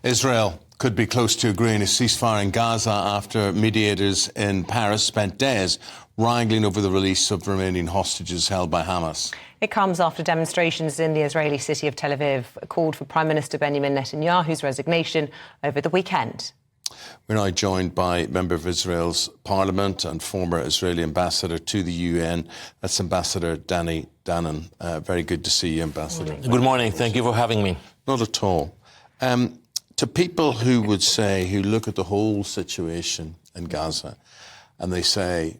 Israel could be close to agreeing a ceasefire in Gaza after mediators in Paris spent days wrangling over the release of remaining hostages held by Hamas. It comes after demonstrations in the Israeli city of Tel Aviv called for Prime Minister Benjamin Netanyahu's resignation over the weekend. We're now joined by a member of Israel's parliament and former Israeli ambassador to the UN. That's Ambassador Danny Danon. Very good to see you, Ambassador. Good morning. Thank you for having me. Not at all. To people who would say, who look at the whole situation in Gaza and they say,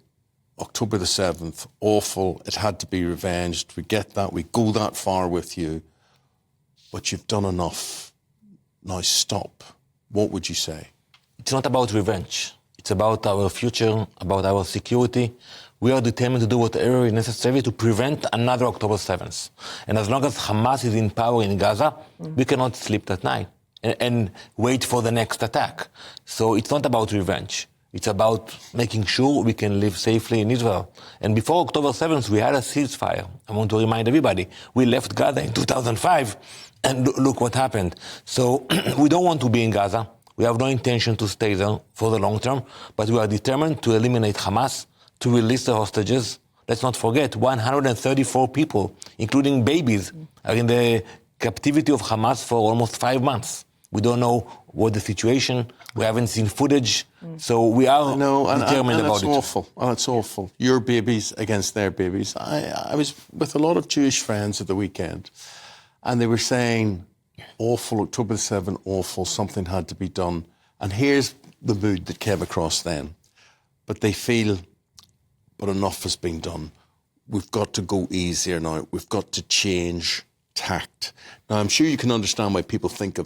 October the 7th, awful, it had to be revenged, we get that, we go that far with you, but you've done enough, now stop. What would you say? It's not about revenge. It's about our future, about our security. We are determined to do whatever is necessary to prevent another October 7th. And as long as Hamas is in power in Gaza, we cannot sleep that night and wait for the next attack. So it's not about revenge. It's about making sure we can live safely in Israel. And before October 7th, we had a ceasefire. I want to remind everybody, we left Gaza in 2005, and look what happened. So we don't want to be in Gaza. We have no intention to stay there for the long term, but we are determined to eliminate Hamas, to release the hostages. Let's not forget, 134 people, including babies, are in the captivity of Hamas for almost 5 months. We don't know what the situation, we haven't seen footage, so we are determined about it. It's awful. Oh, it's awful. Your babies against their babies. I was with a lot of Jewish friends at the weekend, and they were saying, awful, October 7th, awful, something had to be done. And here's the mood that came across then. But they feel, but enough has been done. We've got to go easier now. We've got to change tact. Now, I'm sure you can understand why people think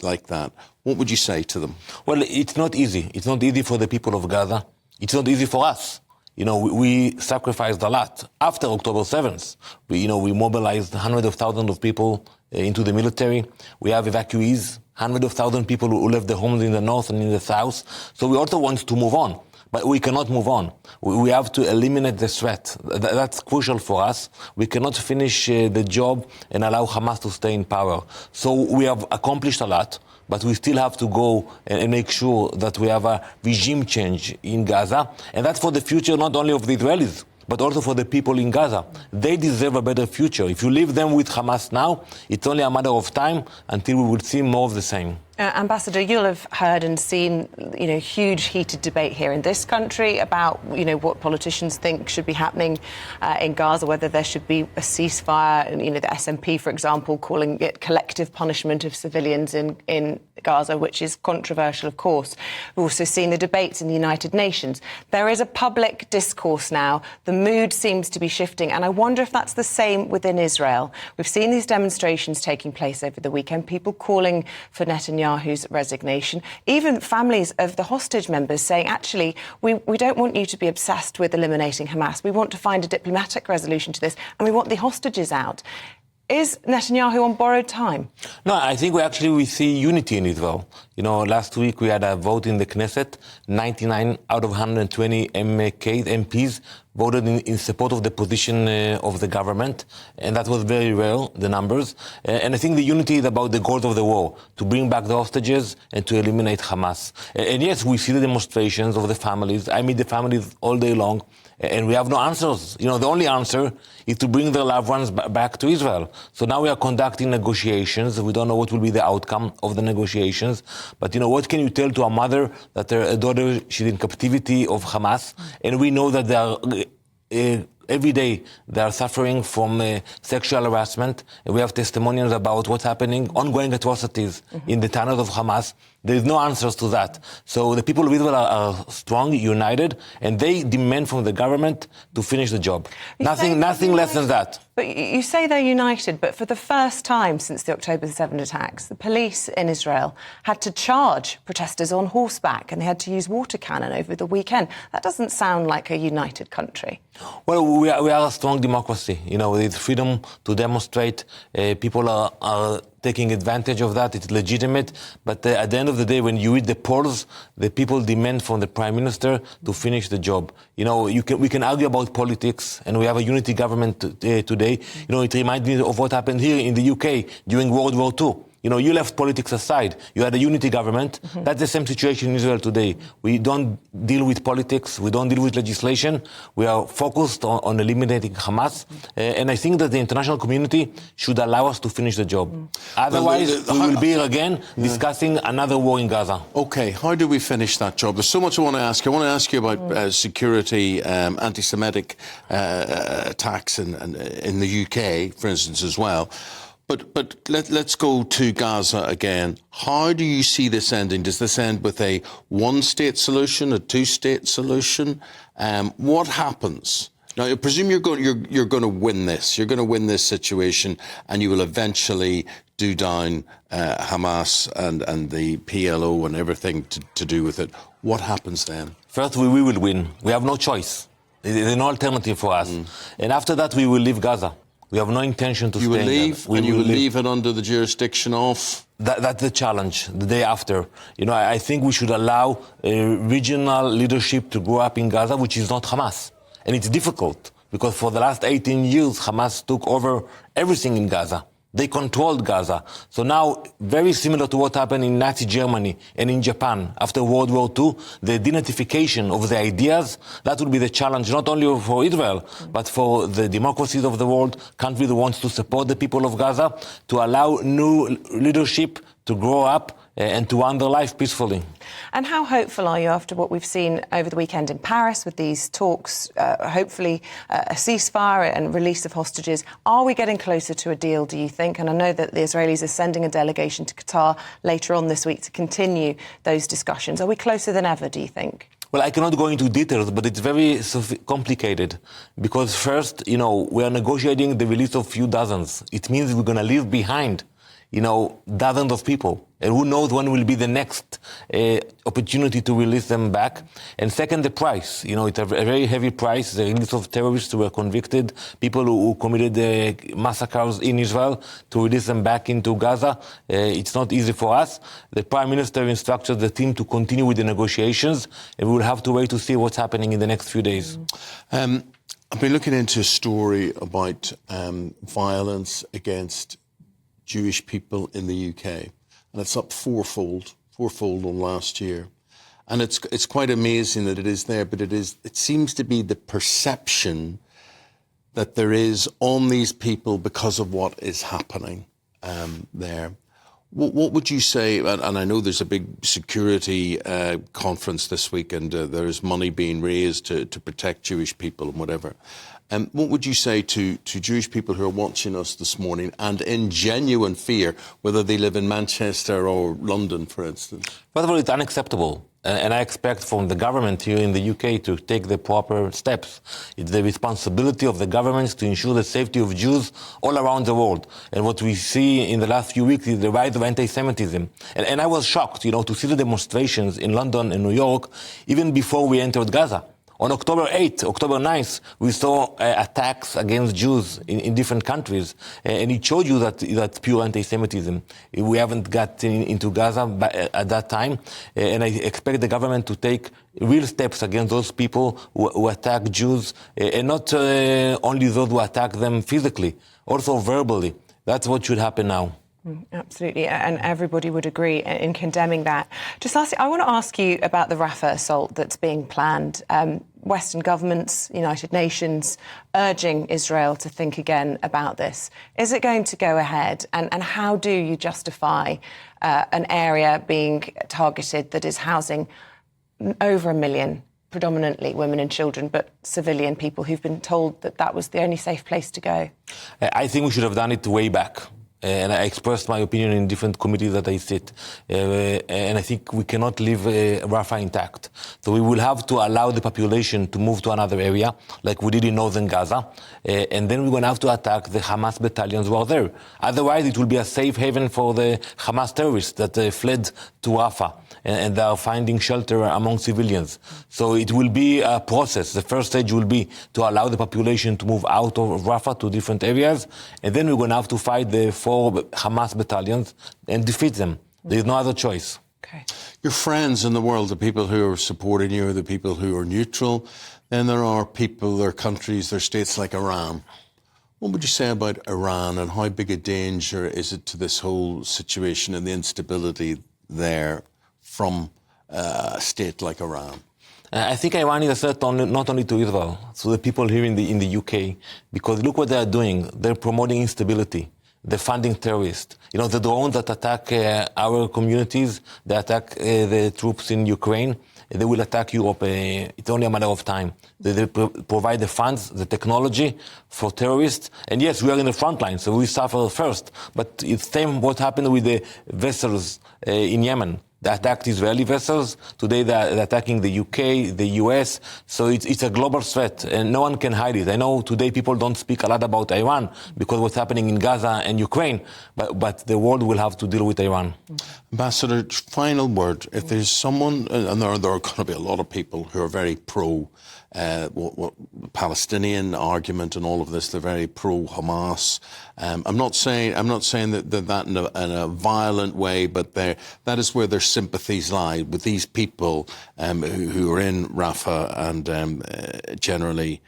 like that. What would you say to them? Well, it's not easy. It's not easy for the people of Gaza. It's not easy for us. You know, we sacrificed a lot. After October 7th, we mobilized hundreds of thousands of people into the military. We have evacuees, hundreds of thousands of people who left their homes in the north and in the south. So we also want to move on. But we cannot move on. We have to eliminate the threat. That's crucial for us. We cannot finish the job and allow Hamas to stay in power. So we have accomplished a lot, but we still have to go and make sure that we have a regime change in Gaza. And that's for the future not only of the Israelis, but also for the people in Gaza. They deserve a better future. If you leave them with Hamas now, it's only a matter of time until we will see more of the same. Ambassador, you'll have heard and seen, huge heated debate here in this country about, what politicians think should be happening in Gaza, whether there should be a ceasefire. The SNP, for example, calling it collective punishment of civilians in Gaza, which is controversial, of course. We've also seen the debates in the United Nations. There is a public discourse now. The mood seems to be shifting, and I wonder if that's the same within Israel. We've seen these demonstrations taking place over the weekend, people calling for Netanyahu's resignation, even families of the hostage members saying, actually, we don't want you to be obsessed with eliminating Hamas. We want to find a diplomatic resolution to this, and we want the hostages out. Is Netanyahu on borrowed time? No, I think we see unity in Israel. Last week we had a vote in the Knesset. 99 out of 120 MPs voted in support of the position of the government. And that was very rare, the numbers. And I think the unity is about the goals of the war, to bring back the hostages and to eliminate Hamas. And yes, we see the demonstrations of the families. I meet the families all day long. And we have no answers. The only answer is to bring their loved ones back to Israel. So now we are conducting negotiations. We don't know what will be the outcome of the negotiations. But, what can you tell to a mother that her daughter, she's in captivity of Hamas? And we know that they are... every day they are suffering from sexual harassment. We have testimonials about what's happening, ongoing atrocities in the tunnels of Hamas. There is no answers to that. So the people of Israel are strong, united, and they demand from the government to finish the job. Nothing less than that. But you say they're united, but for the first time since the October 7 attacks, the police in Israel had to charge protesters on horseback and they had to use water cannon over the weekend. That doesn't sound like a united country. Well, we are a strong democracy. With freedom to demonstrate. People are taking advantage of that. It's legitimate. But at the end of the day, when you read the polls, the people demand from the Prime Minister to finish the job. We can argue about politics, and we have a unity government today. It reminds me of what happened here in the UK during World War II. You left politics aside. You had a unity government. That's the same situation in Israel today. We don't deal with politics. We don't deal with legislation. We are focused on eliminating Hamas. And I think that the international community should allow us to finish the job. Otherwise, we will be here again discussing another war in Gaza. Okay, how do we finish that job? There's so much I want to ask you. I want to ask you about security, anti-Semitic attacks in the UK, for instance, as well. But let's go to Gaza again. How do you see this ending? Does this end with a one-state solution, a two-state solution? What happens? Now, I presume you're going to win this. You're going to win this situation, and you will eventually do down Hamas and the PLO and everything to do with it. What happens then? First, we will win. We have no choice. There's no alternative for us. And after that, we will leave Gaza. We have no intention to stay in Gaza. You will leave it under the jurisdiction of? That's the challenge, the day after. I think we should allow regional leadership to grow up in Gaza, which is not Hamas. And it's difficult, because for the last 18 years, Hamas took over everything in Gaza. They controlled Gaza. So now, very similar to what happened in Nazi Germany and in Japan after World War II, the denazification of the ideas, that will be the challenge not only for Israel, but for the democracies of the world, countries that want to support the people of Gaza, to allow new leadership to grow up and to run their life peacefully. And how hopeful are you after what we've seen over the weekend in Paris with these talks, hopefully a ceasefire and release of hostages? Are we getting closer to a deal, do you think? And I know that the Israelis are sending a delegation to Qatar later on this week to continue those discussions. Are we closer than ever, do you think? Well, I cannot go into details, but it's very complicated. Because first, we are negotiating the release of few dozens. It means we're going to leave behind dozens of people. And who knows when will be the next opportunity to release them back. And second, the price. It's a very heavy price. The release of terrorists who were convicted, people who committed massacres in Israel, to release them back into Gaza. It's not easy for us. The Prime Minister instructed the team to continue with the negotiations, and we will have to wait to see what's happening in the next few days. I've been looking into a story about violence against Jewish people in the UK, and it's up fourfold on last year, and it's quite amazing that it is there. But it seems to be the perception that there is on these people because of what is happening there. What would you say? And I know there's a big security conference this week, and there's money being raised to protect Jewish people and whatever. What would you say to Jewish people who are watching us this morning and in genuine fear, whether they live in Manchester or London, for instance? First of all, it's unacceptable. And I expect from the government here in the UK to take the proper steps. It's the responsibility of the governments to ensure the safety of Jews all around the world. And what we see in the last few weeks is the rise of anti-Semitism. And I was shocked, to see the demonstrations in London and New York, even before we entered Gaza. On October 8th, October 9th, we saw attacks against Jews in different countries. And it showed you that pure anti-Semitism. We haven't got into Gaza at that time. And I expect the government to take real steps against those people who attack Jews. And not only those who attack them physically, also verbally. That's what should happen now. Absolutely, and everybody would agree in condemning that. Just lastly, I want to ask you about the Rafah assault that's being planned. Western governments, United Nations, urging Israel to think again about this. Is it going to go ahead? And how do you justify an area being targeted that is housing over 1 million, predominantly women and children, but civilian people who've been told that that was the only safe place to go? I think we should have done it way back. And I expressed my opinion in different committees that I sit. And I think we cannot leave Rafah intact. So we will have to allow the population to move to another area, like we did in northern Gaza. And then we're going to have to attack the Hamas battalions who are there. Otherwise, it will be a safe haven for the Hamas terrorists that fled to Rafah. And they are finding shelter among civilians. So it will be a process. The first stage will be to allow the population to move out of Rafah to different areas. And then we're going to have to fight the 4 Hamas battalions and defeat them. There is no other choice. Okay. Your friends in the world, the people who are supporting you, the people who are neutral, then there are people, there are countries, there are states like Iran. What would you say about Iran and how big a danger is it to this whole situation and the instability there from a state like Iran? I think Iran is a threat not only to Israel, to the people here in the UK, because look what they are doing. They're promoting instability. They're funding terrorists. You know, the drones that attack our communities, they attack the troops in Ukraine, they will attack Europe. It's only a matter of time. They provide the funds, the technology for terrorists. And yes, we are in the front line, so we suffer first. But it's same what happened with the vessels in Yemen. They attacked Israeli vessels. Today they're attacking the UK, the US. So it's a global threat, and no one can hide it. I know today people don't speak a lot about Iran because what's happening in Gaza and Ukraine, but the world will have to deal with Iran. Ambassador, final word. If there's someone, and there are going to be a lot of people who are very pro Palestinian argument and all of this, they're very pro Hamas. I'm not saying that in a violent way, but that is where their sympathies lie with these people who are in Rafah and generally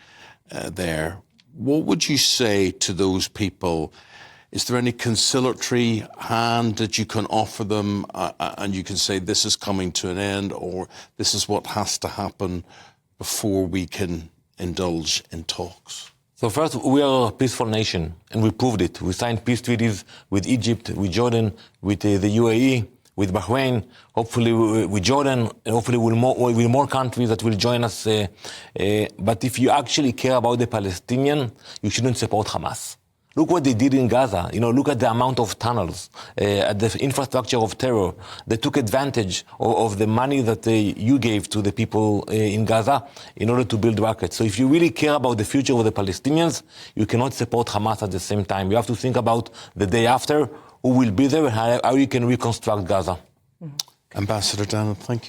there. What would you say to those people? Is there any conciliatory hand that you can offer them and you can say this is coming to an end, or this is what has to happen before we can indulge in talks? So first, we are a peaceful nation, and we proved it. We signed peace treaties with Egypt, with Jordan, with the UAE, with Bahrain, hopefully with Jordan, and hopefully with more countries that will join us. But if you actually care about the Palestinians, you shouldn't support Hamas. Look what they did in Gaza. You know, look at the amount of tunnels, at the infrastructure of terror. They took advantage of the money that you gave to the people in Gaza in order to build rockets. So if you really care about the future of the Palestinians, you cannot support Hamas at the same time. You have to think about the day after, who will be there, and how you can reconstruct Gaza. Ambassador Danon, thank you.